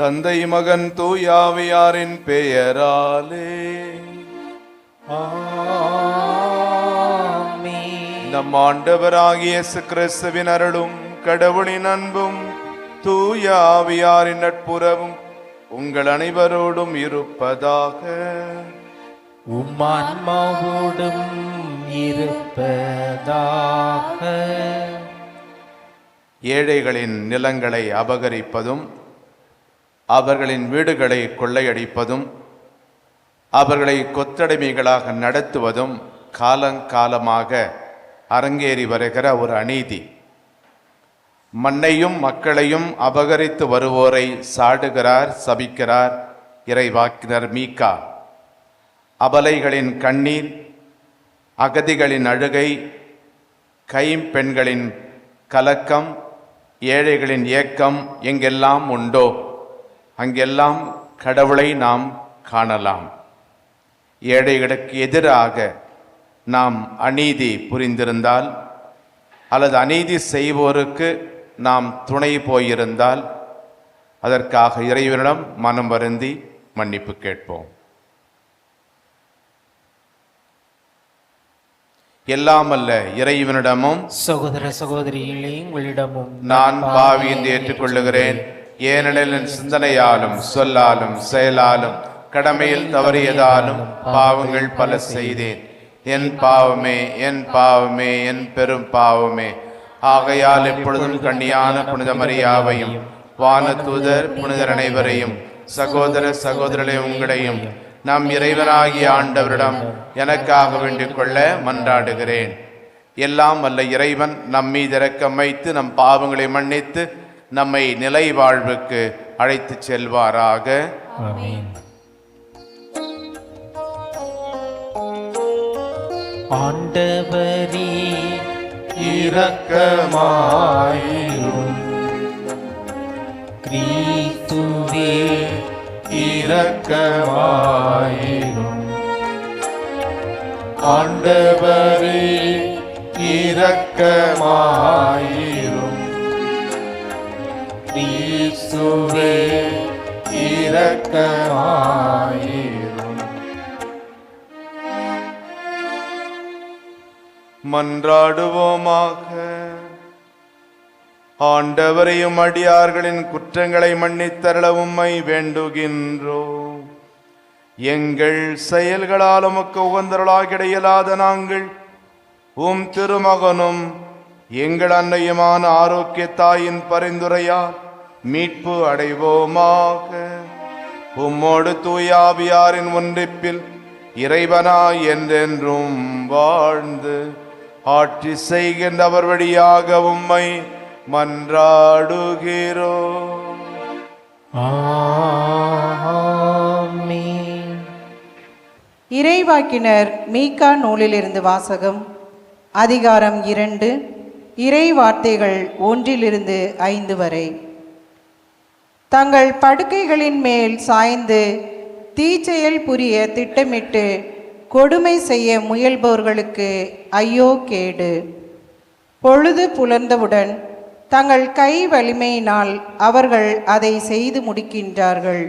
தந்தை மகன் தூயாவியாரின் பெயராலே நம் ஆண்டவராகிய இயேசு கிறிஸ்துவின் அருளும் கடவுளின் அன்பும் தூயாவியாரின் நட்புறவும் உங்கள் அனைவரோடும் இருப்பதாக. உம்மான்மாவோடும் இருப்பதாக. ஏழைகளின் நிலங்களை அபகரிப்பதும் அவர்களின் வீடுகளை கொள்ளையடிப்பதும் அவர்களை கொத்தடிமைகளாக நடத்துவதும் காலங்காலமாக அரங்கேறி வருகிற ஒரு அநீதி. மண்ணையும் மக்களையும் அபகரித்து வருவோரை சாடுகிறார், சபிக்கிறார் இறைவாக்கினர் மீகா. அபலைகளின் கண்ணீர், அகதிகளின் அழுகை, கைம்பெண்களின் கலக்கம், ஏழைகளின் ஏக்கம் எங்கெல்லாம் உண்டோ அங்கெல்லாம் கடவுளை நாம் காணலாம். ஏழைகளுக்கு எதிராக நாம் அநீதி புரிந்திருந்தால் அல்லது அநீதி செய்வோருக்கு நாம் துணை போயிருந்தால் அதற்காக இறைவனிடம் மனம் வருந்தி மன்னிப்பு கேட்போம். எல்லாம் அல்ல இறைவனிடமும் சகோதர சகோதரிகளே உங்களிடமும் நான் பாவி என்று ஏற்றுக்கொள்ளுகிறேன். ஏனெனில் என் சிந்தனையாலும் சொல்லாலும் செயலாலும் கடமையில் தவறியதாலும் பாவங்கள் பல செய்தேன். என் பாவமே, என் பாவமே, என் பெரும் பாவமே. ஆகையால் எப்பொழுதும் கண்ணியான புனித மரியாவையும் வானதூதர் புனிதர் அனைவரையும் சகோதர சகோதரரை உங்களையும் நம் இறைவனாகிய ஆண்டவரிடம் எனக்காக வேண்டிக் கொள்ள மன்றாடுகிறேன். எல்லாம் வல்ல இறைவன் நம்மீது இரக்கம் வைத்து நம் பாவங்களை மன்னித்து நம்மை நிலை வாழ்வுக்கு அழைத்து செல்வாராக. ஆமென். ஆண்டவரே இரக்கமாயிரும். கிறிஸ்துவே இரக்கமாயிரும். ஆண்டவரே இரக்கமாயிரும். கிறிஸ்துவே இரக்கமாயிரும். மன்றாடுவோமாக. ஆண்டவரையும் அடியார்களின் குற்றங்களை மன்னித்தருள உம்மை வேண்டுகின்றோம். எங்கள் செயல்களால் உமக்கு உகந்தருளாக இடையலாத நாங்கள் உம் திருமகனும் எங்கள் அன்னையுமான ஆரோக்கிய தாயின் பரிந்துரையால் மீட்பு அடைவோமாக. உம்மோடு தூயாவியாரின் ஒன்றிப்பில் இறைவனாய் என்றென்றும் வாழ்ந்து ஆட்சி செய்கின்றவர் வழியாக உம்மை மன்றாடுகிறோம். ஆமென். இறைவாக்கினர் மீகா நூலிலிருந்து வாசகம். அதிகாரம் 2, இறை வார்த்தைகள் 1-5 வரை. தங்கள் படுக்கைகளின் மேல் சாய்ந்து தீச்செயல் புரிய திட்டமிட்டு கொடுமை செய்ய முயல்பவர்களுக்கு ஐயோ கேடு. பொழுது புலர்ந்தவுடன் தங்கள் கை வலிமையினால் அவர்கள் அதை செய்து முடிக்கின்றார்கள்.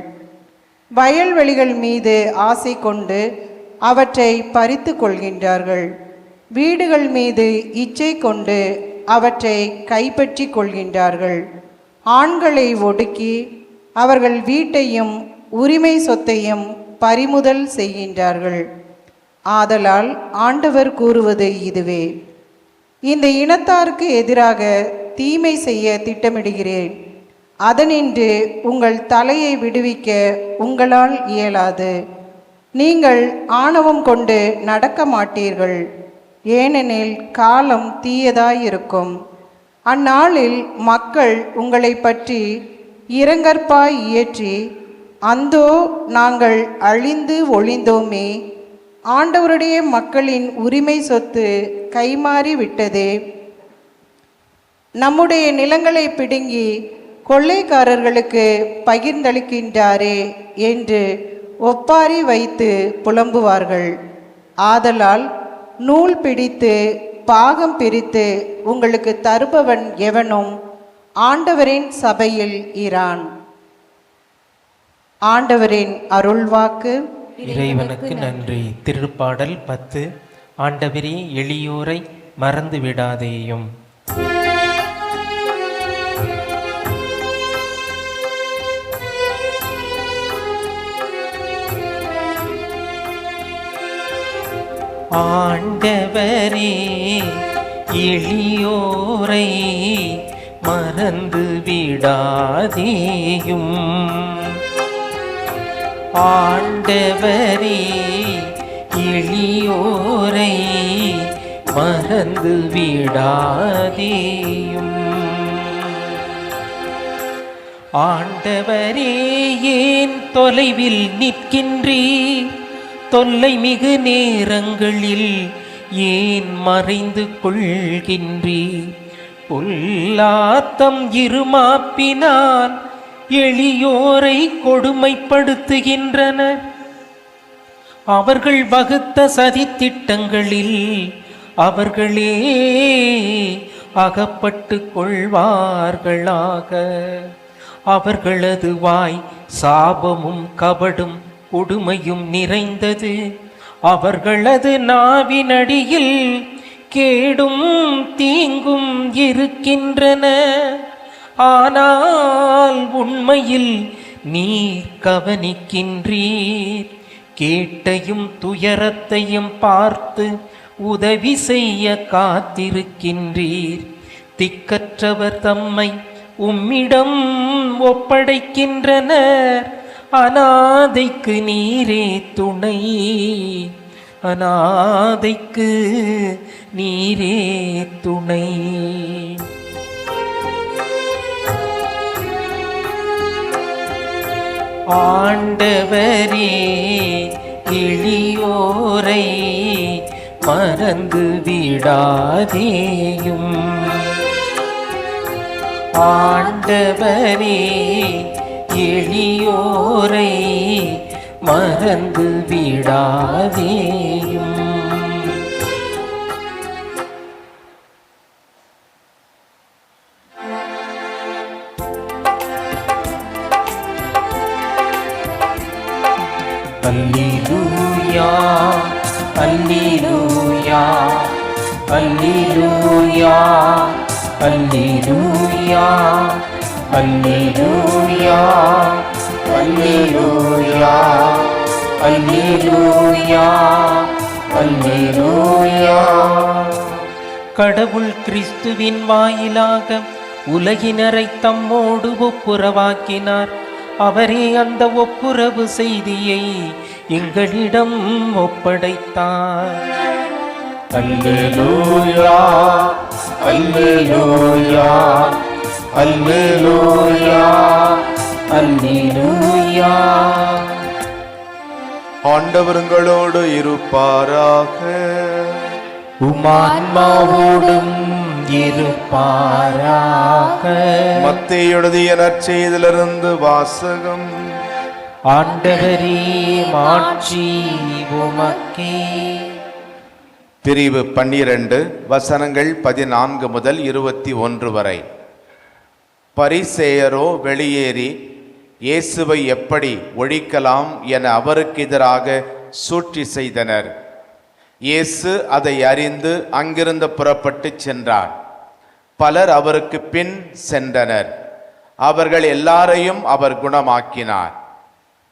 வயல்வெளிகள் மீது ஆசை கொண்டு அவற்றை பறித்து கொள்கின்றார்கள். வீடுகள் மீது இச்சை கொண்டு அவற்றை கைப்பற்றி கொள்கின்றார்கள். ஆண்களை ஒடுக்கி அவர்கள் வீட்டையும் உரிமை சொத்தையும் பறிமுதல் செய்கின்றார்கள். ஆதலால் ஆண்டவர் கூறுவது இதுவே: இந்த இனத்தாருக்கு எதிராக தீமை செய்ய திட்டமிடுகிறேன். அதனின்று உங்கள் தலையை விடுவிக்க உங்களால் இயலாது. நீங்கள் ஆணவம் கொண்டு நடக்க மாட்டீர்கள். ஏனெனில் காலம் தீயதாயிருக்கும். அந்நாளில் மக்கள் உங்களை பற்றி இரங்கற்பாய் இயற்றி, அந்தோ நாங்கள் அழிந்து ஒழிந்தோமே, ஆண்டவருடைய மக்களின் உரிமை சொத்து கைமாறி விட்டதே, நம்முடைய நிலங்களை பிடுங்கி கொள்ளைக்காரர்களுக்கு பகிர்ந்தளிக்கின்றாரே என்று ஒப்பாரி வைத்து புலம்புவார்கள். ஆதலால் நூல் பிடித்து பாகம் பிரித்து உங்களுக்கு தருபவன் எவனும் ஆண்டவரின் சபையில் இரான். ஆண்டவரின் அருள்வாக்கு. இறைவனுக்கு நன்றி. திருப்பாடல் 10. ஆண்டவரே, எளியோரை மறந்து விடாதேயும். ஆண்டவரே, எளியோரை மறந்து விடாதேயும். ஆண்டவரே, எளியோரை மறந்து விடாதேயும். ஆண்டவரே, ஏன் தொலைவில் நிற்கின்றீர்? தொல்லை மிகு நேரங்களில் ஏன் மறைந்து கொள்கின்றீர்? பொல்லாத்தம் இருமாப்பினால் எளியோரை கொடுமைப்படுத்துகின்றனர். அவர்கள் வகுத்த சதித்திட்டங்களில் அவர்களே அகப்பட்டு கொள்வார்களாக. அவர்களது வாய் சாபமும் கபடும் கொடுமையும் நிறைந்தது. அவர்களது நாவினடியில் கேடும் தீங்கும் இருக்கின்றன. ஆனால் உண்மையில் நீர் கவனிக்கின்றீர். கேட்டையும் துயரத்தையும் பார்த்து உதவி செய்ய காத்திருக்கின்றீர். திக்கற்றவர் தம்மை உம்மிடம் ஒப்படைக்கின்றனர். அநாதைக்கு நீரே துணை. அநாதைக்கு நீரே துணை. ஆண்டவரே, எளியோரை மறந்து விடாதேயும். ஆண்டவரே, எளியோரை மறந்து விடாதேயும். அல்லேலூயா, அல்லேலூயா, அல்லேலூயா, அல்லேலூயா, அல்லேலூயா, அல்லேலூயா, அல்லேலூயா, அல்லேலூயா. கடவுள் கிறிஸ்துவின் வாயிலாக உலகினரை தம்மோடு ஒப்புரவாக்கினார். அவரே அந்த ஒப்புரவு செய்தியை எங்களிடம் ஒப்படைத்தார். அல்லேலூயா, அல்லேலூயா, அல்லேலூயா, அல்லேலூயா. ஆண்டவருங்களோடு இருப்பாராக. உமான்மாவோடும் இருப்பாராக. மத்தேயு எழுதிய நற்செய்தியிலிருந்து வாசகம். ஆண்டவரே, மாட்சி உமக்கே. பிரிவு 12 வசனங்கள் 14 முதல் 21 வரை. பரிசேயரோ வெளியேறி இயேசுவை எப்படி ஒழிக்கலாம் என அவருக்கு எதிராக சூழ்ச்சி செய்தனர். இயேசு அதை அறிந்து அங்கிருந்து புறப்பட்டு சென்றார். பலர் அவருக்கு பின் சென்றனர். அவர்கள் எல்லாரையும் அவர் குணமாக்கினார்.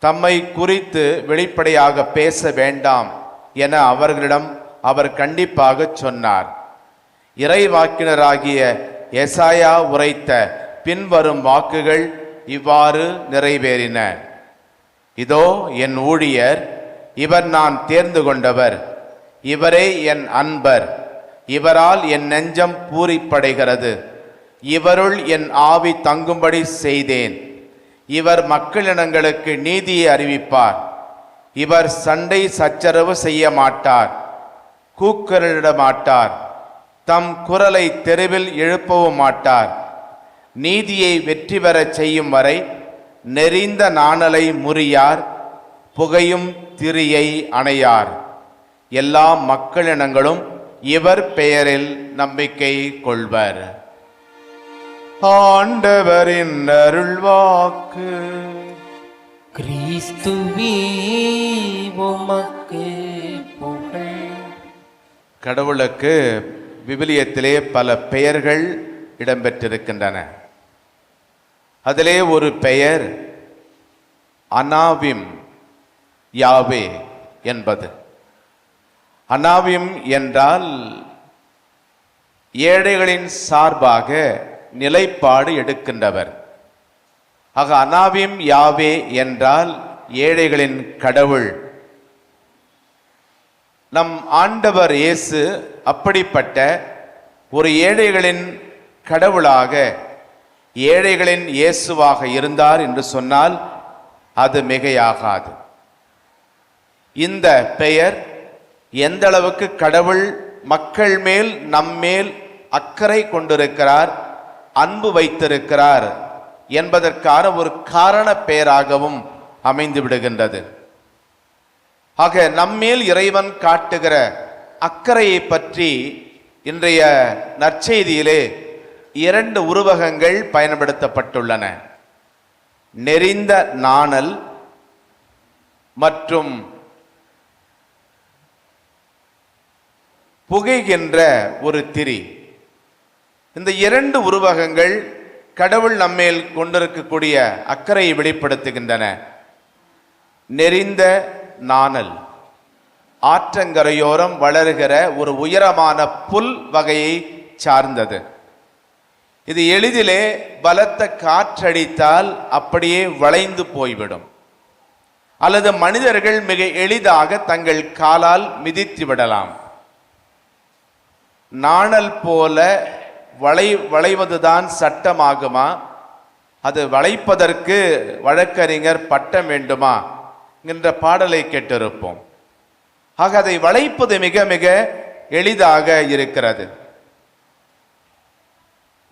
தம்மை குறித்து வெளிப்படையாக பேச வேண்டாம் என அவர்களிடம் அவர் கண்டிப்பாக சொன்னார். இறைவாக்கினராகிய எசாயா உரைத்த பின்வரும் வாக்குகள் இவ்வாறு நிறைவேறின. இதோ என் ஊழியர், இவர் நான் தேர்ந்து கொண்டவர், இவரே என் அன்பர், இவரால் என் நெஞ்சம் பூரிப்படைகிறது, இவருள் என் ஆவி தங்கும்படி செய்தேன். இவர் மக்களினங்களுக்கு நீதியை அறிவிப்பார். இவர் சண்டை சச்சரவு செய்ய மாட்டார், கூக்குரலிட மாட்டார், தம் குரலை தெருவில் எழுப்பவும் மாட்டார். நீதியை வெற்றி பெறச் செய்யும் வரை நெறிந்த நாணலை முறியார், புகையும் திரியை அணையார். எல்லா மக்களினங்களும் இவர் பெயரில் நம்பிக்கை கொள்வர். ஆண்டவரின் அருள்வாக்கு. கிறிஸ்துவே உமக்கு புகழ். கடவுளுக்கு விவிலியத்திலே பல பெயர்கள் இடம்பெற்றிருக்கின்றன. அதிலே ஒரு பெயர் அனாவிம் யாவே என்பது. அனாவிம் என்றால் ஏழைகளின் சார்பாக நிலைப்பாடு எடுக்கின்றவர். ஆக அனாவிம் யாவே என்றால் ஏழைகளின் கடவுள். நம் ஆண்டவர் இயேசு அப்படிப்பட்ட ஒரு ஏழைகளின் கடவுளாக, ஏழைகளின் இயேசுவாக இருந்தார் என்று சொன்னால் அது மிகையாகாது. இந்த பெயர் எந்த அளவுக்கு கடவுள் மக்கள் மேல், நம்மேல் அக்கறை கொண்டிருக்கிறார், அன்பு வைத்திருக்கிறார் என்பதற்கான ஒரு காரண பெயராகவும் அமைந்து விடுகின்றது. ஆக நம்மேல் இறைவன் காட்டுகிற அக்கறையை பற்றி இன்றைய நற்செய்தியிலே 2 உருவகங்கள் பயன்படுத்தப்பட்டுள்ளன. நெறிந்த நாணல் மற்றும் புகைகின்ற ஒரு திரி. இந்த 2 உருவகங்கள் கடவுள் நம்மேல் கொண்டிருக்கக்கூடிய அக்கறையை வெளிப்படுத்துகின்றன. நெறிந்த நாணல் ஆற்றங்கரையோரம் வளர்கிற ஒரு உயரமான புல் வகையை சார்ந்தது. இது எளிதிலே பலத்த காற்றடித்தால் அப்படியே வளைந்து போய்விடும், அல்லது மனிதர்கள் மிக எளிதாக தங்கள் காலால் மிதித்து விடலாம். நாணல் போல வளைவதுதான் சட்டமாகுமா? அது வளைப்பதற்கு வழக்கறிஞர் பட்டம் வேண்டுமா என்ற பாடலை கேட்டிருப்போம். ஆக அதை வளைப்பது மிக மிக எளிதாக இருக்கிறது.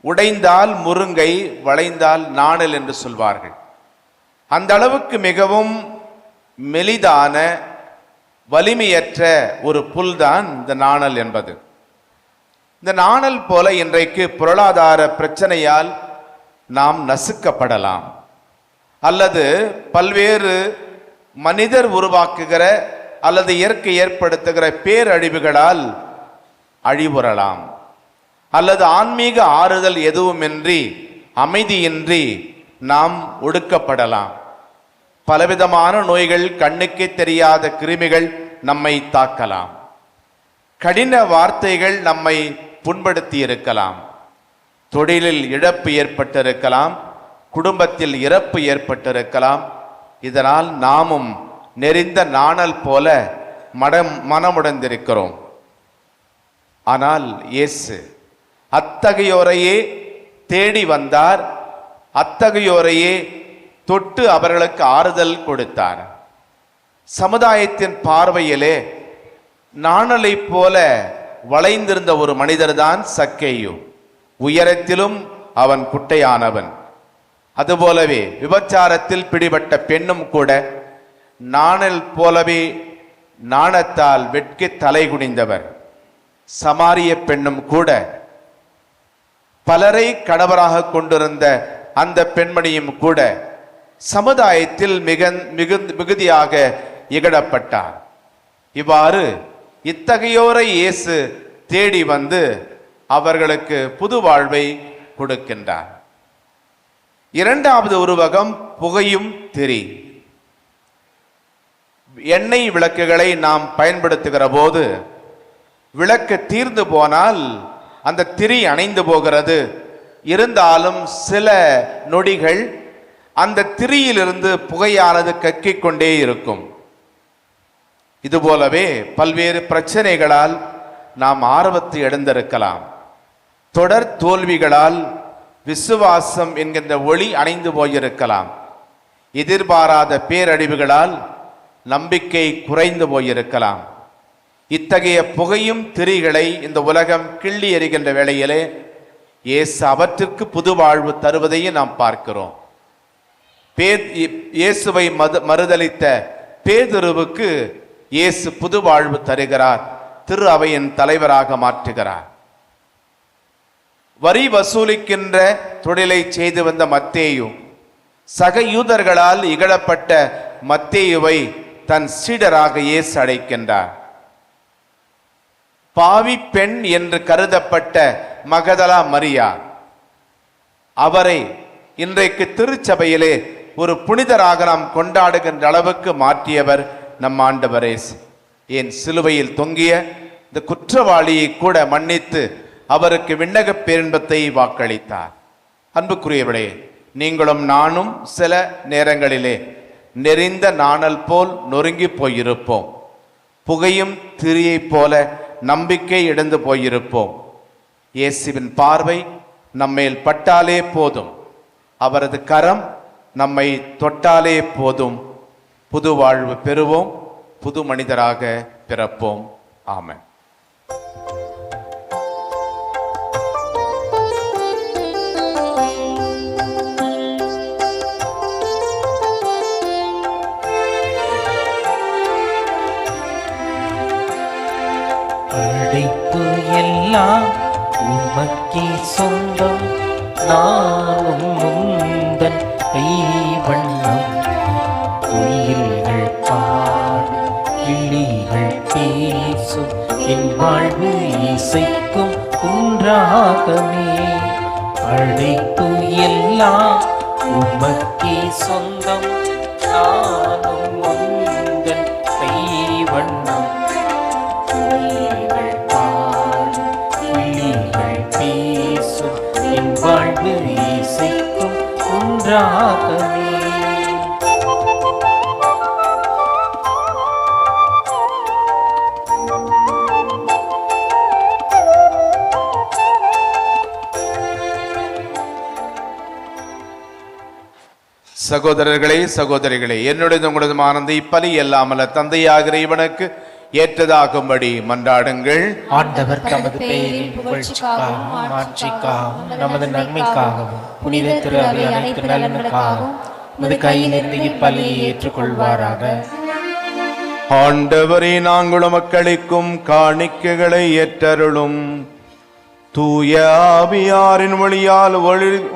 உடைந்தால் முருங்கை, வளைந்தால் நாணல் என்று சொல்வார்கள். அந்த அளவுக்கு மிகவும் மெலிதான, வலிமையற்ற ஒரு புல்தான் இந்த நாணல் என்பது. இந்த நாணல் போல இன்றைக்கு பொருளாதார பிரச்சனையால் நாம் நசுக்கப்படலாம், அல்லது பல்வேறு மனிதர் உருவாக்குகிற அல்லது இயற்கை ஏற்படுத்துகிற பேரழிவுகளால் அழிவுறலாம், அல்லது ஆன்மீக ஆறுதல் எதுவுமின்றி, அமைதியின்றி நாம் ஒடுக்கப்படலாம். பலவிதமான நோய்கள், கண்ணுக்கு தெரியாத கிருமிகள் நம்மை தாக்கலாம். கடின வார்த்தைகள் நம்மை புண்படுத்தி இருக்கலாம். தொழிலில் இழப்பு ஏற்பட்டிருக்கலாம், குடும்பத்தில் இறப்பு ஏற்பட்டிருக்கலாம். இதனால் நாமும் நெறிந்த நாணல் போல மனமுடைந்திருக்கிறோம். ஆனால் இயேசு அத்தகையோரையே தேடி வந்தார், அத்தகையோரையே தொட்டு அவர்களுக்கு ஆறுதல் கொடுத்தார். சமுதாயத்தின் பார்வையிலே நாணலை போல வளைந்திருந்த ஒரு மனிதர்தான் சக்கேயு. உயரத்திலும் அவன் குட்டையானவன். அதுபோலவே விபச்சாரத்தில் பிடிபட்ட பெண்ணும் கூட நாணல் போலவே நாணத்தால் வெட்கி தலை குனிந்தவர். சமாரிய பெண்ணும் கூட பலரை கணவராக கொண்டிருந்த அந்த பெண்மணியும் கூட சமுதாயத்தில் மிகுதியாக இகழப்பட்டார். இவ்வாறு இத்தகையோரை இயேசு தேடி வந்து அவர்களுக்கு புது வாழ்வை கொடுக்கின்றார். 2வது உருவகம் புகையும் திரி. எண்ணெய் விளக்குகளை நாம் பயன்படுத்துகிற போது விளக்கு தீர்ந்து போனால் அந்த திரி அணைந்து போகிறது. இருந்தாலும் சில நொடிகள் அந்த திரியிலிருந்து புகையானது கக்கிக் கொண்டே இருக்கும். இதுபோலவே பல்வேறு பிரச்சனைகளால் நாம் ஆர்வத்தை இழந்திருக்கலாம். தொடர் தோல்விகளால் விசுவாசம் என்கின்ற ஒளி அணைந்து போயிருக்கலாம். எதிர்பாராத பேரழிவுகளால் நம்பிக்கை குறைந்து போயிருக்கலாம். இத்தகைய புகையும் திரிகளை இந்த உலகம் கிள்ளி எறிகின்ற வேளையிலே இயேசு அவற்றிற்கு புது வாழ்வு தருவதையும் நாம் பார்க்கிறோம். இயேசுவை மறுதலித்த பேதுருவுக்கு இயேசு புது வாழ்வு தருகிறார், திரு அவையின் தலைவராக மாற்றுகிறார். வரி வசூலிக்கின்ற தொழிலை செய்து வந்த மத்தேயு சக யூதர்களால் இகழப்பட்ட மத்தேயுவை தன் சீடராக இயேசு அழைக்கின்றார். பாவி பெண் என்று கருதப்பட்ட மகதலா மரியா, அவரை இன்றைக்கு திருச்சபையிலே ஒரு புனிதராக நாம் கொண்டாடுகின்ற அளவுக்கு மாற்றியவர் நம் ஆண்டவர் இயேசு. ஏன் சிலுவையில் தொங்கிய இந்த குற்றவாளியை கூட மன்னித்து அவருக்கு விண்ணக பேரின்பத்தை வாக்களித்தார். அன்புக்குரியவர்களே, நீங்களும் நானும் சில நேரங்களிலே நெறிந்த நாணல் போல் நொறுங்கி போயிருப்போம். புகையும் திரியை போல நம்பிக்கை இழந்து போயிருப்போம். இயேசுவின் பார்வை நம்மேல் பட்டாலே போதும், அவரது கரம் நம்மை தொட்டாலே போதும், புது வாழ்வு பெறுவோம், புது மனிதராக பிறப்போம். ஆமென். படைப்பு எல்லாம் உமக்கே சொந்தம், நானும் முந்தன் கைவண்ணம். குயில்கள் பாடும், கிளிகள் பேசும், என் வாழ்வு இசைக்கும் குன்றாகமே. படைப்பு எல்லாம் உமக்கே சொந்தம், நானும் முந்தன் கைவண்ணம். என் வாழ்வு இசைக்கும் குன்றாகமே. சகோதரர்களே, சகோதரிகளே, என்னுடைய உங்களது ஆனந்த இப்பலி எல்லாமல்ல தந்தையாகிற இவனுக்கு ஏற்றதாகும்படி மன்றாடுங்கள். ஆண்டவர் தமது பெயரின் புகழ்ச்சிக்காகவும் மாட்சிக்காகவும் நமது நன்மைக்காகவும் புனித திரு அவை அனைத்து நலனுக்காகவும் உமது கையிலிருந்து இப்பலியை ஏற்றுக்கொள்வாராக. ஆண்டவரே, நாங்களும் மக்களுக்கும் காணிக்கைகளை ஏற்றருளும். தூய ஆவியாரின் வழியால்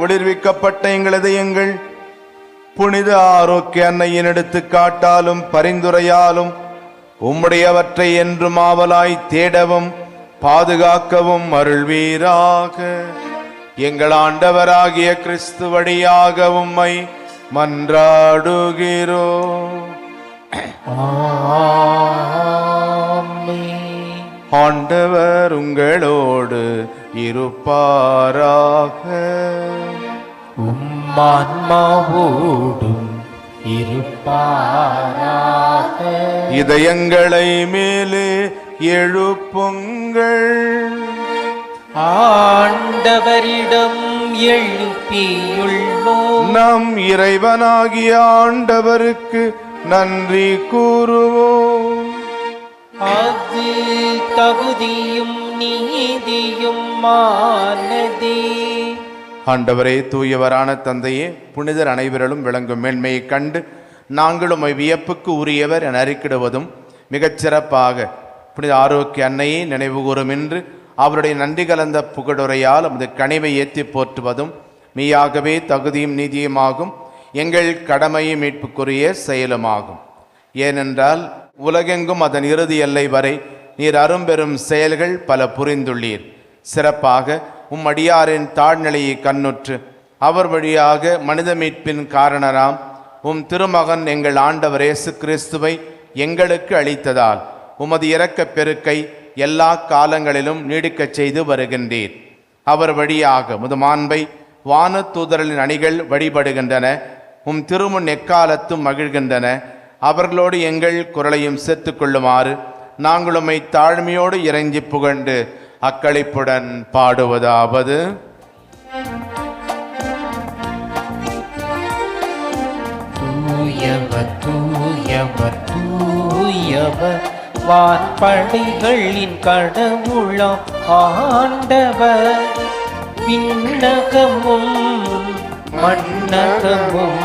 ஒளிர்விக்கப்பட்ட எங்களது எங்கள் புனித ஆரோக்கிய அன்னையின் எடுத்துக்காட்டாலும் பரிந்துரையாலும் உம்முடையவற்றை என்றும் ஆவலாய் தேடவும் பாதுகாக்கவும் அருள்வீராக. எங்கள் ஆண்டவராகிய கிறிஸ்து வழியாக உம்மை மன்றாடுகிறோம். ஆண்டவர் உங்களோடு இருப்பாராக. உம்மான்மாவோடும் இருப்பாராக. இதயங்களை மேலே எழுப்புங்கள். ஆண்டவரிடம் எழுப்பியுள்ளோம். நம் இறைவனாகிய ஆண்டவருக்கு நன்றி கூறுவோம். அது தகுதியும் நீதியும் மானதே. ஆண்டவரே, தூயவரான தந்தையே, புனிதர் அனைவரிலும் விளங்கும் மேன்மையை கண்டு நாங்களும் வியப்புக்கு உரியவர் என அறிக்கிடுவதும் மிகச்சிறப்பாக புனித ஆரோக்கிய அன்னையை நினைவு கூறும் என்று அவருடைய நன்றி கலந்த புகழுரையால் நமது கனிவை ஏற்றி போற்றுவதும் மெய்யாகவே தகுதியும் நீதியுமாகும், எங்கள் கடமையும் மீட்புக்குரிய செயலுமாகும். ஏனென்றால் உலகெங்கும் அதன் இறுதி எல்லை வரை நீர் அரும்பெரும் செயல்கள் பல புரிந்துள்ளீர். சிறப்பாக அடியாரின் தாழ்நிலையை கண்ணுற்று அவர் வழியாக மனித மீட்பின் காரணராம் திருமகன் எங்கள் ஆண்டவர் இயேசு கிறிஸ்துவை எங்களுக்கு அளித்ததால் உமது இரக்கப் பெருக்கை எல்லா காலங்களிலும் நீடிக்கச் செய்து வருகின்றீர். அவர் வழியாக மாண்பை வான தூதர்களின் அணிகள் வழிபடுகின்றன. திருமுன் எக்காலத்தும் மகிழ்கின்றன. அவர்களோடு எங்கள் குரலையும் சேர்த்துக் கொள்ளுமாறு நாங்கள் தாழ்மையோடு இறைஞ்சி புகழ்ந்து அக்களிப்புடன் பாடுவதாவது: தூயவர் தூயவர் தூயவர் வான்படைகளின் கடவுளாம் ஆண்டவர். விண்ணகமும் மண்ணகமும்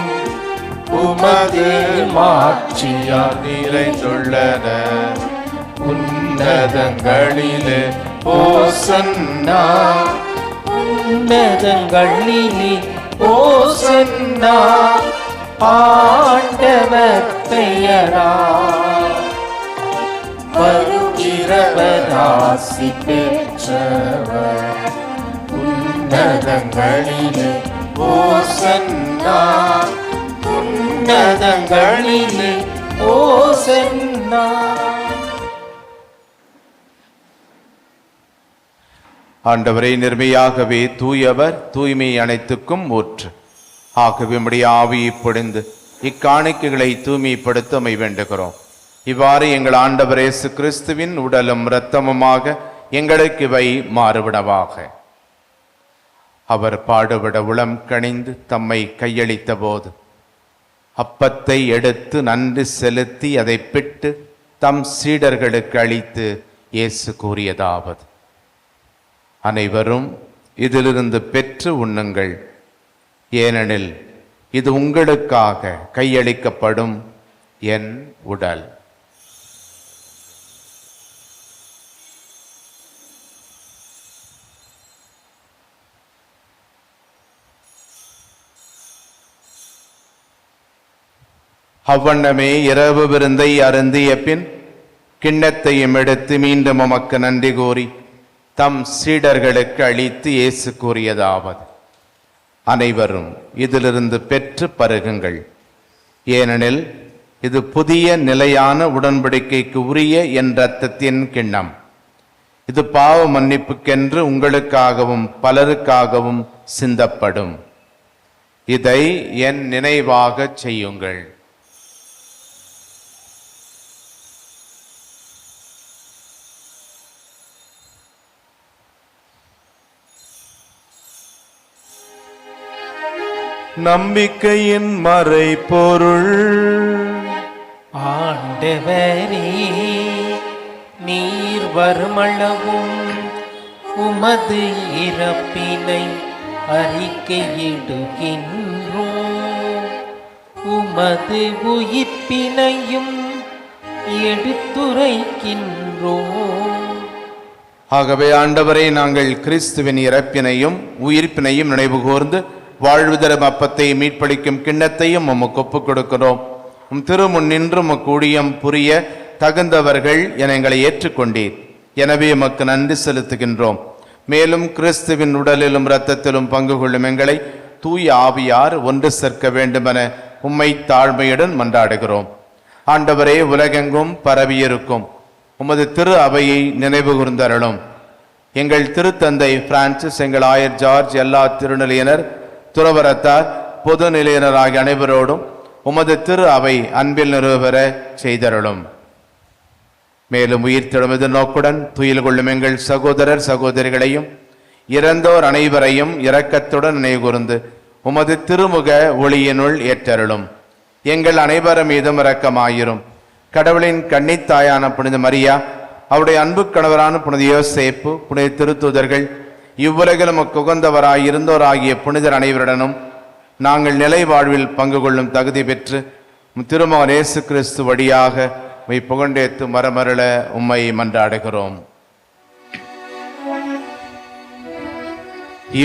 உமது மாட்சியால் நிறைந்துள்ளன. உன்னதங்களிலே ஓசன்னா, உன்னதங்களிலே ஓசன்னா. ஆண்டவர் பெயரால் வருகிறவர் ஆசி பெற்றவர். உன்னதங்களிலே ஓசன்னா, உன்னதங்களிலே ஓசன்னா. ஆண்டவரே, நிர்மையாகவே தூயவர், தூய்மை அனைத்துக்கும் ஊற்று. ஆகவே உம்முடைய ஆவியை பொழிந்து இக்காணிக்கைகளை தூய்மைப்படுத்த வேண்டுகிறோம். இவ்வாறு எங்கள் ஆண்டவர் இயேசு கிறிஸ்துவின் உடலும் இரத்தமுமாக எங்களுக்கு இவை மாறுவிடவாக. அவர் பாடுபட உளம் கனிந்து தம்மை கையளித்த போது அப்பத்தை எடுத்து நன்றி செலுத்தி அதை பிட்டு தம் சீடர்களுக்கு அளித்து இயேசு கூறியதாவது: அனைவரும் இதிலிருந்து பெற்று உண்ணுங்கள், ஏனெனில் இது உங்களுக்காக கையளிக்கப்படும் என் உடல். அவ்வண்ணமே இரவு விருந்தை அருந்திய பின் கிண்ணத்தையும் எடுத்து மீண்டும் உமக்கு நன்றி கூறி தம் சீடர்களுக்கு அளித்து இயேசு கூறியதாவது: அனைவரும் இதிலிருந்து பெற்று பருகுங்கள், ஏனெனில் இது புதிய நிலையான உடன்படிக்கைக்கு உரிய என் இரத்தத்தின் கிண்ணம். இது பாவ மன்னிப்புக்கென்று உங்களுக்காகவும் பலருக்காகவும் சிந்தப்படும். இதை என் நினைவாக செய்யுங்கள். நம்பிக்கையின் மறைபொருள். ஆண்டவரே, நீர் வருமளவும் உமது இறப்பினை அறிக்கையிடுகின்றோம், உமது உயிர்ப்பினையும் எடுத்துரைக்கின்றோம். ஆகவே ஆண்டவரே, நாங்கள் கிறிஸ்துவின் இறப்பினையும் உயிர்ப்பினையும் நினைவு கூர்ந்து வாழ்வு தரும் அப்பத்தை மீட்பளிக்கும் கிண்ணத்தையும் உமக்கு ஒப்புக் கொடுக்கிறோம். உம் திருமுன் நின்று உமக்கு ஊழியம் புரிய தகுந்தவர்கள் என எங்களை ஏற்றுக்கொண்டீர். எனவே உமக்கு நன்றி செலுத்துகின்றோம். மேலும் கிறிஸ்துவின் உடலிலும் இரத்தத்திலும் பங்கு கொள்ளும் எங்களை தூய ஆவியார் ஒன்று சேர்க்க வேண்டுமென உம்மை தாழ்மையுடன் மன்றாடுகிறோம். ஆண்டவரே, உலகெங்கும் பரவியிருக்கும் உமது திரு அவையை நினைவு கூர்ந்தருளும். எங்கள் திருத்தந்தை பிரான்சிஸ், எங்கள் ஆயர் ஜார்ஜ், எல்லா திருநிலையினர், துறவரத்தார், பொது நிலையினர் ஆகிய அனைவரோடும் உமது திரு அவை அன்பில் நிறுவ செய்தருளும். மேலும் உயிர்த்தெழும் எதிர்நோக்குடன் துயில் கொள்ளும் எங்கள் சகோதரர் சகோதரிகளையும் இறந்தோர் அனைவரையும் இரக்கத்துடன் நினைவுகூர்ந்து உமது திருமுக ஒளியினுள் ஏற்றருளும். எங்கள் அனைவரும் மீதும் இரக்கமாயிரும். கடவுளின் கன்னித்தாயான புனித மரியா, அவருடைய அன்பு கணவரான புனித யோசேப்பு, புனித திருத்தூதர்கள், இவ்வுலகிலும் உகந்தவராய் இருந்தோராகிய புனிதர் அனைவருடனும் நாங்கள் நிலை வாழ்வில் பங்கு கொள்ளும் தகுதி பெற்று திருமகன் இயேசு கிறிஸ்து வழியாக உம்மை புகழ்ந்தேத்து மரமருள உம்மை மன்றாடுகிறோம்.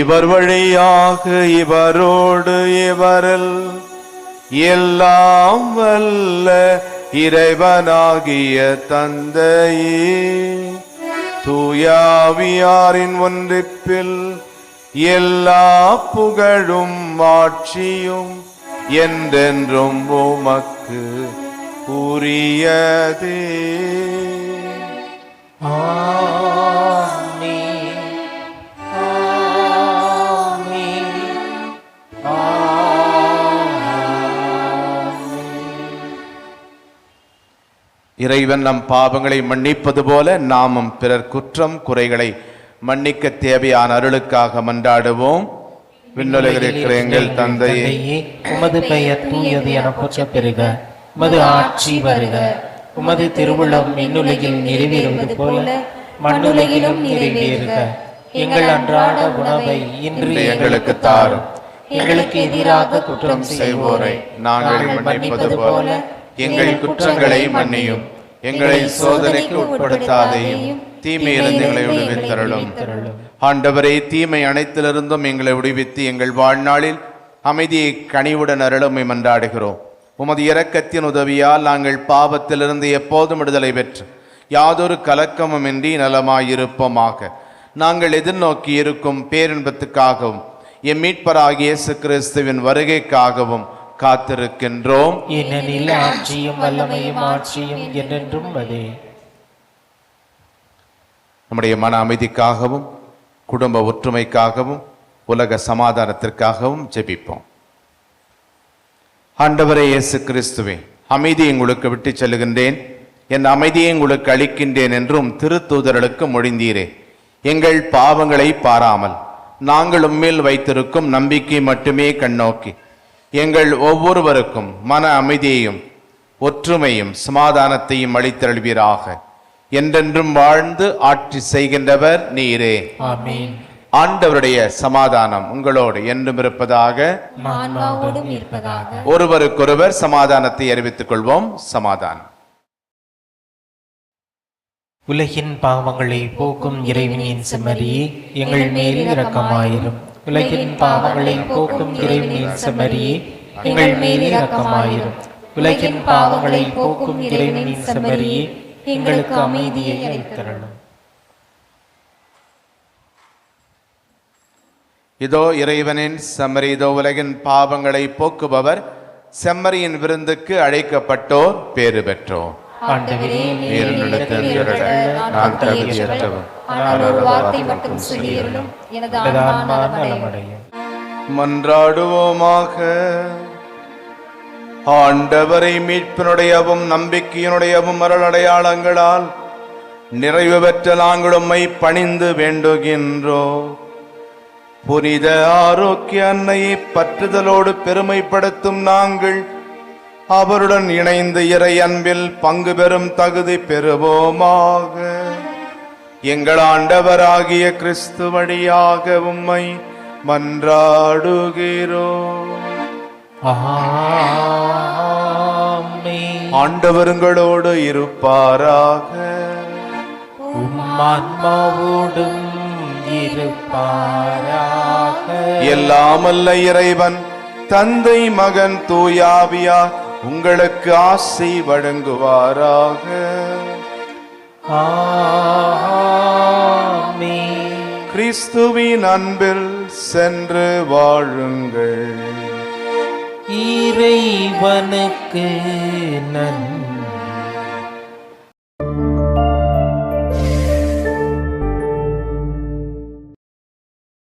இவர் வழியாக இவரோடு இவரில் எல்லாம் வல்ல இறைவனாகிய தந்தையே, தூயாவியாரின் ஒன்றிப்பில் எல்லா புகழும் ஆட்சியும் என்றென்றும் உமக்கு உரியதே. ஆமென், ஆமென், ஆமென். இறைவன் நம் பாவங்களை மன்னிப்பது போல நாமும் பிறர் குற்றம் குறைகளை மன்னிக்க தேவையான அருளுக்காக மன்றாடுவோம். விண்ணுலகில் இருக்கிற எங்கள் தந்தையே, உமது பெயர் தூயது என போற்றப் பெறுக. உமது ஆட்சி வருக. உமது திருவுளம் விண்ணுலகில் நிறைவேறுவது போல மண்ணுலகிலும் நிறைவேறுக. எங்கள் அன்றாட உணவை இன்று எங்களுக்கு தாரும். எங்களுக்கு எதிராக குற்றம் செய்வோரை நாங்கள் மன்னிப்பது போல எங்கள் குற்றங்களை மன்னியும். எங்களை சோதனைக்கு உட்படுத்தாதையும் தீமையிலிருந்து எங்களை விடுவித்தருளும். ஆண்டவரே, தீமை அனைத்திலிருந்தும் எங்களை விடுவித்து எங்கள் வாழ்நாளில் அமைதியை கனிவுடன் அருளுமை மன்றாடுகிறோம். உமது இரக்கத்தின் உதவியால் நாங்கள் பாவத்திலிருந்து எப்போதும் விடுதலை பெற்று யாதொரு கலக்கமுமின்றி நலமாயிருப்போமாக. நாங்கள் எதிர்நோக்கி இருக்கும் பேரின்பத்துக்காகவும் எம் மீட்பராகிய இயேசு கிறிஸ்துவின் வருகைக்காகவும் காத்திருக்கின்றோம். ஏனெனில் ஆட்சியும் வல்லமையும் ஆட்சியும் என்றென்றும் அதே. நம்முடைய மன அமைதிக்காகவும் குடும்ப ஒற்றுமைக்காகவும் உலக சமாதானத்திற்காகவும் ஜெபிப்போம். ஆண்டவரே இயேசு கிறிஸ்துவே, அமைதியை உங்களுக்கு விட்டு செல்லுகின்றேன், என் அமைதியை உங்களுக்கு அளிக்கின்றேன் என்றும் திருத்தூதர்களுக்கு மொழிந்தீரே. எங்கள் பாவங்களை பாராமல் நாங்கள் உம்மேல் வைத்திருக்கும் நம்பிக்கை மட்டுமே கண்ணோக்கி எங்கள் ஒவ்வொருவருக்கும் மன அமைதியையும் ஒற்றுமையும் சமாதானத்தையும் அளித்தருள்வீராக. என்றென்றும் வாழ்ந்து ஆட்சி செய்கின்றவர் நீரே. ஆமென். ஆண்டவருடைய சமாதானம் உங்களோடு என்றும் இருப்பதாக. ஆன்மாவோடும் இருப்பதாக. ஒருவருக்கொருவர் சமாதானத்தை அறிவித்துக் கொள்வோம். சமாதானம். உலகின் பாவங்களை போக்கும் இறைவனின் செம்மறியே, எங்கள் மேல் இரக்கமாயிரும். உலகின் பாவங்களை போக்கும் இறைவனின் செம்மறியே, எங்கள் மேல் இரக்கமாயிரும். உலகின் பாவங்களை போக்கும் இறைவனின் செம்மறியே, எங்களுக்கு அமைதியை அளித்தருளும். இதோ இறைவனின் செம்மறி, இதோ உலகின் பாவங்களை போக்குபவர். செம்மறியின் விருந்துக்கு அழைக்கப்பட்டோர் பேறு பெற்றோர். ஆண்டவரே, நீரினிடத்தில் திரள நான் தகுதியற்றவன். ஆனால் ஒரு வார்த்தை மட்டும் சொல்லியருளும், எனது எனது ஆன்மா ஆன்மா நலமடையும். நலமடையும். மன்றாடுவோமாக. ஆண்டவரை மீட்பினுடையவும் நம்பிக்கையினுடையவும் அருளடையாளங்களால் நிறைவு பெற்ற நாங்கள் உம்மை பணிந்து வேண்டுகின்றோம். புனித ஆரோக்கிய அன்னையை பற்றுதலோடு பெருமைப்படுத்தும் நாங்கள் அவருடன் இணைந்து இறை அன்பில் பங்கு பெறும் தகுதி பெறுவோமாக. எங்கள் ஆண்டவராகிய கிறிஸ்து வழியாக உம்மை மன்றாடுகிறோம். ஆமென். ஆண்டவருங்களோடு இருப்பாராக. உம் ஆன்மாவோடும் இருப்பாராக. எல்லாமல்ல இறைவன் தந்தை மகன் தூயாவியார் உங்களுக்கு ஆசை வழங்குவாராக. ஆமென். கிறிஸ்துவின் அன்பில் சென்று வாழுங்கள். இறைவனுக்கு நன்றி.